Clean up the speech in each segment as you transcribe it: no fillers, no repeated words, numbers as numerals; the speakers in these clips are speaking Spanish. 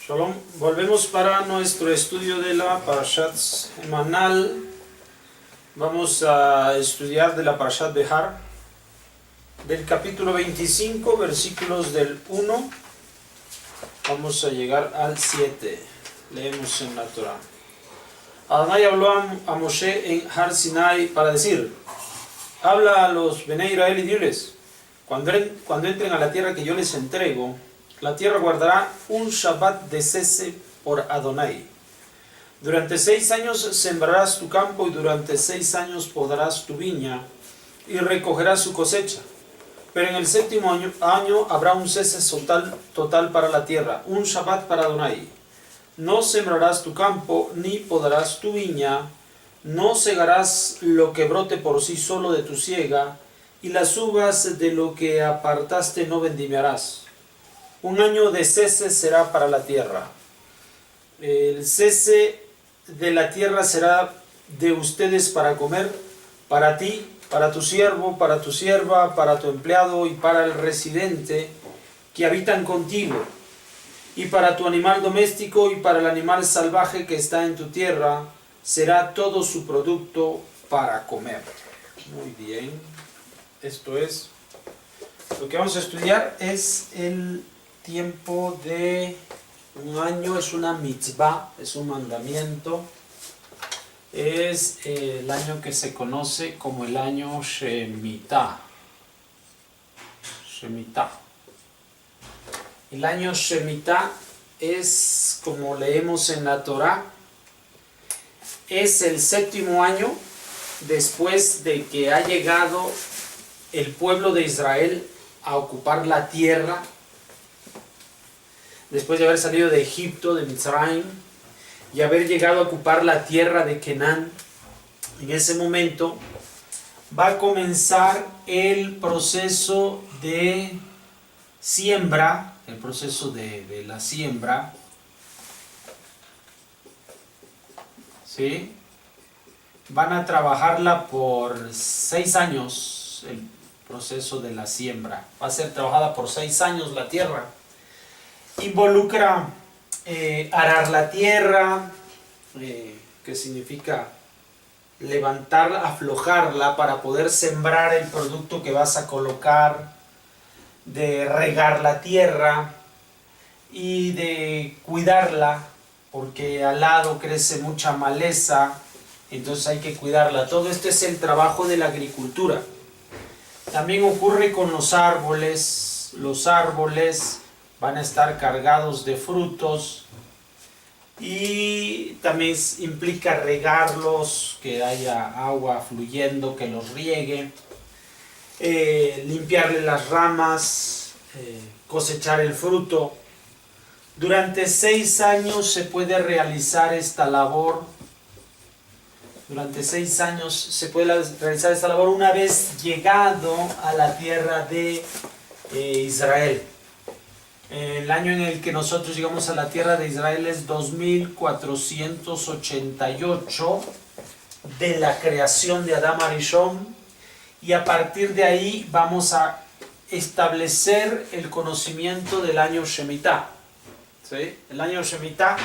Shalom, volvemos para nuestro estudio de la Parashat semanal. Vamos a estudiar de la Parashat Behar, del capítulo 25, versículos del 1, vamos a llegar al 7. Leemos en la Torah. Adonai habló a Moshe en Har Sinai para decir: habla a los Bnei Israel y diles, cuando entren a la tierra que yo les entrego, la tierra guardará un Shabbat de cese por Adonai. Durante 6 años sembrarás tu campo y durante 6 años podarás tu viña y recogerás su cosecha. Pero en el 7º año habrá un cese total para la tierra, un Shabbat para Adonai. No sembrarás tu campo ni podarás tu viña, no segarás lo que brote por sí solo de tu siega, y las uvas de lo que apartaste no vendimiarás. Un año de cese será para la tierra. El cese de la tierra será de ustedes para comer, para ti, para tu siervo, para tu sierva, para tu empleado y para el residente que habitan contigo, y para tu animal doméstico y para el animal salvaje que está en tu tierra, será todo su producto para comer. Muy bien, esto es lo que vamos a estudiar. Es el tiempo de un año, es una mitzvah, es un mandamiento, es el año que se conoce como el año Shemitah. El año Shemitah es, como leemos en la Torah, es el 7º año después de que ha llegado el pueblo de Israel a ocupar la tierra, después de haber salido de Egipto, de Mitzrayim, y haber llegado a ocupar la tierra de Canaán. En ese momento va a comenzar el proceso de siembra, el proceso de la siembra, ¿sí? Van a trabajarla por 6 años, el proceso de la siembra. Va a ser trabajada por 6 años la tierra. Involucra arar la tierra, que significa levantarla, aflojarla para poder sembrar el producto que vas a colocar, de regar la tierra y de cuidarla, porque al lado crece mucha maleza, entonces hay que cuidarla. Todo esto es el trabajo de la agricultura. También ocurre con los árboles. Los árboles van a estar cargados de frutos y también implica regarlos, que haya agua fluyendo, que los riegue, limpiarle las ramas, cosechar el fruto. Durante 6 años se puede realizar esta labor. Durante 6 años se puede realizar esta labor una vez llegado a la tierra de Israel. El año en el que nosotros llegamos a la tierra de Israel es 2488 de la creación de Adam Arishon, y a partir de ahí vamos a establecer el conocimiento del año Shemitah. ¿Sí? El año Shemitah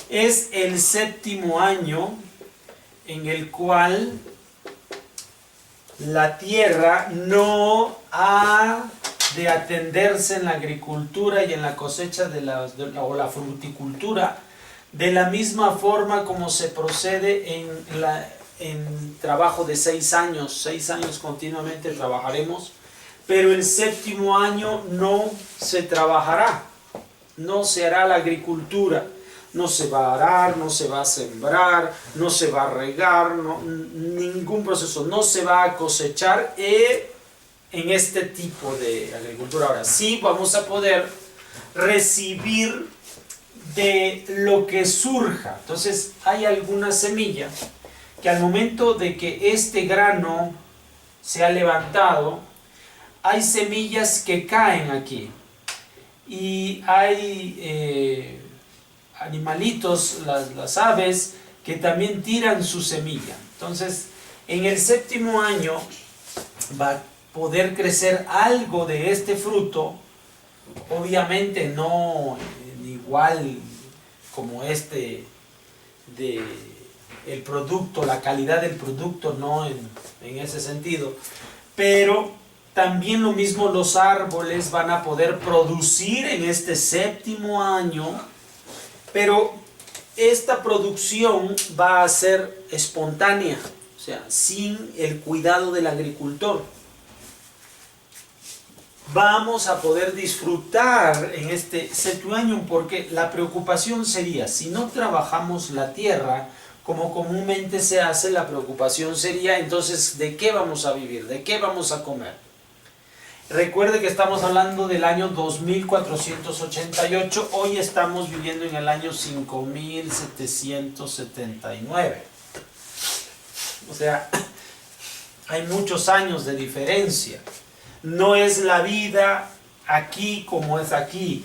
es el 7º año en el cual la tierra no ha de atenderse en la agricultura y en la cosecha o la fruticultura de la misma forma como se procede en trabajo de 6 años. 6 años continuamente trabajaremos, pero el 7º año no se trabajará, no se hará la agricultura, no se va a arar, no se va a sembrar, no se va a regar, ningún proceso, no se va a cosechar en este tipo de agricultura. Ahora sí vamos a poder recibir de lo que surja. Entonces hay alguna semilla que al momento de que este grano se ha levantado, hay semillas que caen aquí y hay animalitos, las aves, que también tiran su semilla. Entonces en el 7º año va a poder crecer algo de este fruto, obviamente no igual como este de el producto, la calidad del producto, no en ese sentido, pero también lo mismo los árboles van a poder producir en este séptimo año, pero esta producción va a ser espontánea, o sea, sin el cuidado del agricultor. Vamos a poder disfrutar en este séptimo año, porque la preocupación sería, si no trabajamos la tierra, como comúnmente se hace, la preocupación sería, entonces, ¿de qué vamos a vivir? ¿De qué vamos a comer? Recuerde que estamos hablando del año 2488, hoy estamos viviendo en el año 5779. O sea, hay muchos años de diferencia. No es la vida aquí como es aquí.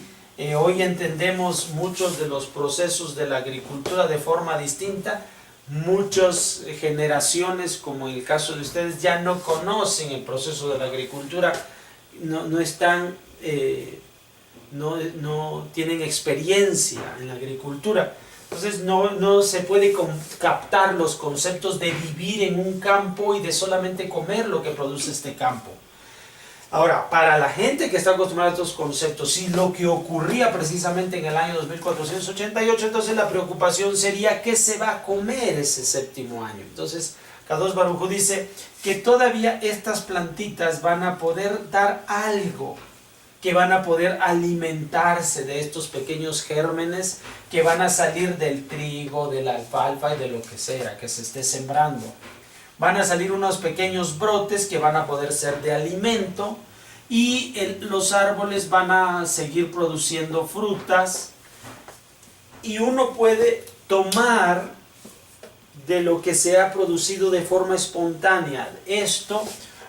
Hoy entendemos muchos de los procesos de la agricultura de forma distinta. Muchas generaciones, como en el caso de ustedes, ya no conocen el proceso de la agricultura, no están, no tienen experiencia en la agricultura. Entonces no se puede captar los conceptos de vivir en un campo y de solamente comer lo que produce este campo. Ahora, para la gente que está acostumbrada a estos conceptos, y lo que ocurría precisamente en el año 2488, entonces la preocupación sería ¿qué se va a comer ese séptimo año? Entonces, Kadosh Baruj Hu dice que todavía estas plantitas van a poder dar algo, que van a poder alimentarse de estos pequeños gérmenes que van a salir del trigo, de la alfalfa y de lo que sea que se esté sembrando. Van a salir unos pequeños brotes que van a poder ser de alimento, y los árboles van a seguir produciendo frutas, y uno puede tomar de lo que se ha producido de forma espontánea. Esto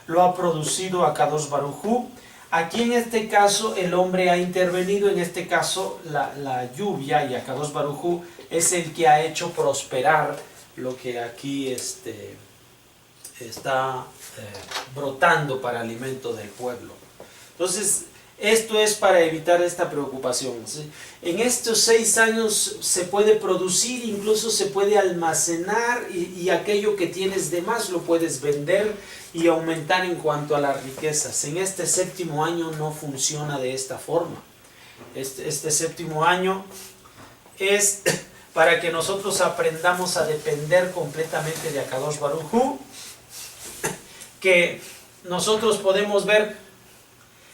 lo ha producido Akadosh Baruj Hu. Aquí en este caso el hombre ha intervenido, en este caso la lluvia, y Akadosh Baruj Hu es el que ha hecho prosperar lo que aquí está brotando para alimento del pueblo. Entonces, esto es para evitar esta preocupación, ¿sí? En estos 6 años se puede producir, incluso se puede almacenar, y aquello que tienes de más lo puedes vender y aumentar en cuanto a las riquezas. En este séptimo año no funciona de esta forma. Este séptimo año es para que nosotros aprendamos a depender completamente de Akadosh Baruj Hu, que nosotros podemos ver,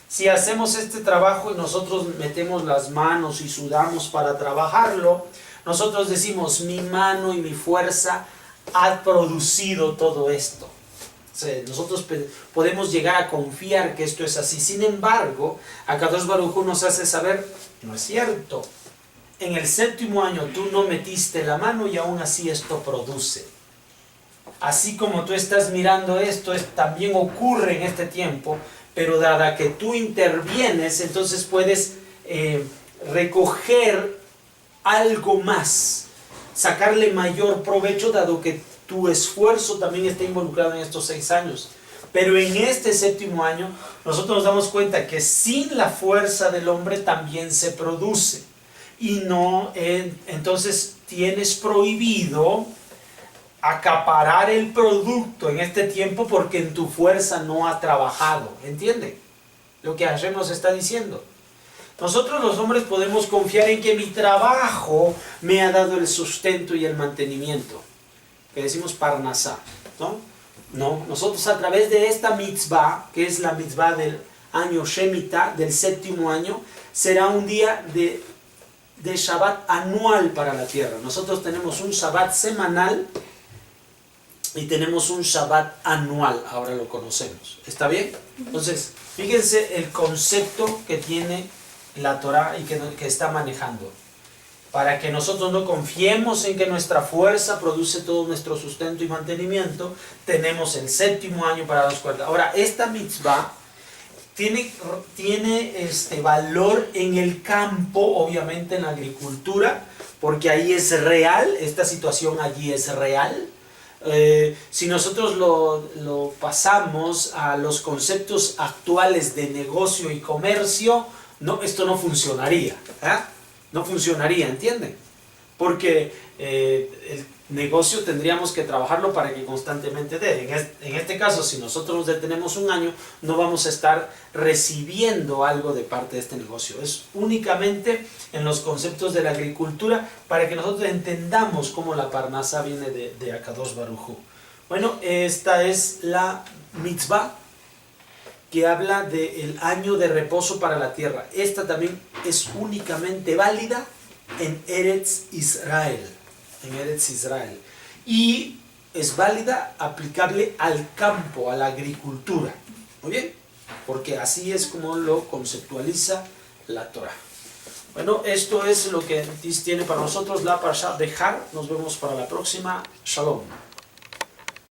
si hacemos este trabajo y nosotros metemos las manos y sudamos para trabajarlo, nosotros decimos, mi mano y mi fuerza ha producido todo esto. O sea, nosotros podemos llegar a confiar que esto es así. Sin embargo, Akadosh Baruj Hu nos hace saber, no es cierto. En el séptimo año tú no metiste la mano y aún así esto produce. Así como tú estás mirando esto, también ocurre en este tiempo, pero dada que tú intervienes, entonces puedes recoger algo más, sacarle mayor provecho, dado que tu esfuerzo también está involucrado en estos 6 años. Pero en este séptimo año, nosotros nos damos cuenta que sin la fuerza del hombre también se produce. Y entonces tienes prohibido acaparar el producto en este tiempo porque en tu fuerza no ha trabajado. ¿Entiende lo que Hashem nos está diciendo? Nosotros los hombres podemos confiar en que mi trabajo me ha dado el sustento y el mantenimiento, que decimos parnasá, ¿no? No, nosotros a través de esta mitzvah, que es la mitzvah del año Shemitah, del séptimo año, será un día de Shabbat anual para la tierra. Nosotros tenemos un Shabbat semanal y tenemos un Shabbat anual, ahora lo conocemos. ¿Está bien? Entonces, fíjense el concepto que tiene la Torah y que está manejando. Para que nosotros no confiemos en que nuestra fuerza produce todo nuestro sustento y mantenimiento, tenemos el séptimo año para darnos cuenta. Ahora, esta mitzvah tiene valor en el campo, obviamente en la agricultura, porque ahí es real, esta situación allí es real. Si nosotros lo pasamos a los conceptos actuales de negocio y comercio, esto no funcionaría, ¿eh? No funcionaría, ¿entienden? porque el negocio tendríamos que trabajarlo para que constantemente dé. En este caso, si nosotros nos detenemos un año, no vamos a estar recibiendo algo de parte de este negocio. Es únicamente en los conceptos de la agricultura para que nosotros entendamos cómo la Parnasá viene de Akadosh Baruj Hu. Bueno, esta es la mitzvah que habla del año de reposo para la tierra. Esta también es únicamente válida en Eretz Israel. Y es válida, aplicable al campo, a la agricultura. Muy bien, porque así es como lo conceptualiza la Torah. Bueno, esto es lo que tiene para nosotros la Parashat Behar. Nos vemos para la próxima. Shalom.